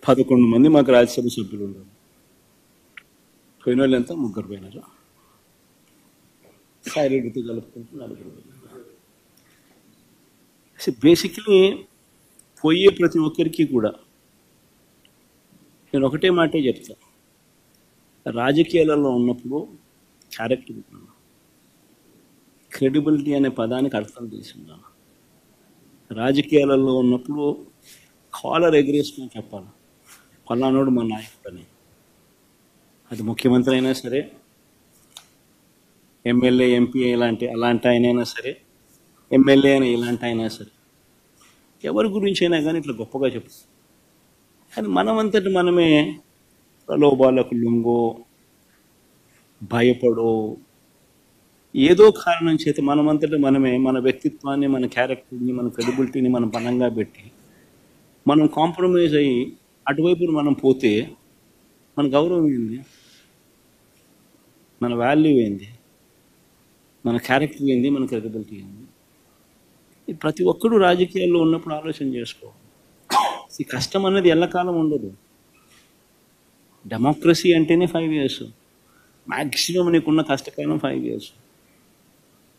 11 మంది మాకు రాజ్యసభ సభ్యులు ఉన్నారు. పోయిన వాళ్ళు ఎంత? 3 పోయినారు. సాయిరెడ్డితో కలుపుకుంటూ 4 పోయినారు. బేసిక్లీ పోయే ప్రతి ఒక్కరికి కూడా నేను ఒకటే మాటే చెప్తా, రాజకీయాలలో ఉన్నప్పుడు క్యారెక్టర్ ఉన్నాను, క్రెడిబిలిటీ అనే పదానికి అర్థం తీసుకున్నాను. రాజకీయాలలో ఉన్నప్పుడు కాలర్ ఎగరేసుకుని చెప్పాలి, పలానాడు మా నాయకుడు అని. అది ముఖ్యమంత్రి అయినా సరే, ఎమ్మెల్యే ఎంపీ అలాంటి ఆయనైనా సరే, ఎమ్మెల్యే అయినా ఇలాంటి అయినా సరే, ఎవరి గురించి అయినా కానీ ఇట్లా గొప్పగా చెప్తాం. కానీ మనమంతటి మనమే ప్రలోభాలకు లొంగో, భయపడో, ఏదో కారణం చేత మనమంతటి మనమే మన వ్యక్తిత్వాన్ని, మన క్యారెక్టర్ని, మన క్రెడిబిలిటీని మనం పనంగా పెట్టి మనం కాంప్రమైజ్ అయ్యి అటువైపు మనం పోతే మన గౌరవం ఏంది, మన వాల్యూ ఏంది, మన క్యారెక్టర్ ఏంది, మన క్రెడిబిలిటీ ఏంది? ఇది ప్రతి ఒక్కరూ రాజకీయాల్లో ఉన్నప్పుడు ఆలోచన చేసుకోవాలి. ఈ కష్టం అనేది ఎల్లకాలం ఉండదు. డెమోక్రసీ అంటేనే 5 years. మ్యాక్సిమం నీకున్న కష్టకాలం 5 years.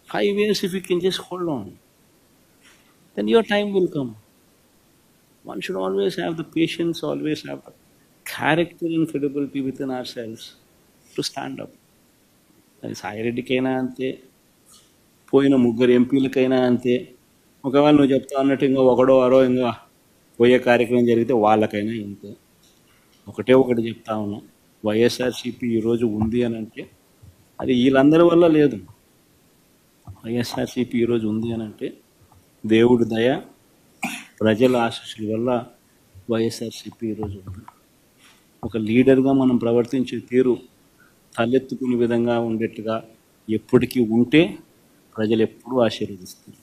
5 years if you can just hold on, then your time will come. One should always have the patience, always have the character and credibility within ourselves to stand up. అది సాయిరెడ్డికైనా అంతే, పోయిన 3 ఎంపీలకైనా అంతే. ఒకవేళ నువ్వు చెప్తా అన్నట్టు ఇంకా ఒకడో అరో ఇంకా పోయే కార్యక్రమం జరిగితే వాళ్ళకైనా ఇంతే. ఒకటి చెప్తా ఉన్నా, వైఎస్ఆర్సీపీ ఈరోజు ఉంది అని అంటే అది వీళ్ళందరి వల్ల లేదు. వైఎస్ఆర్సీపీ ఈరోజు ఉంది అని అంటే దేవుడి దయ, ప్రజల ఆశీస్సుల వల్ల వైఎస్ఆర్సీపీ ఈరోజు ఉంది. ఒక లీడర్గా మనం ప్రవర్తించే తీరు తలెత్తుకునే విధంగా ఉండేట్టుగా ఎప్పటికీ ఉంటే ప్రజలు ఎప్పుడూ ఆశీర్వదిస్తారు.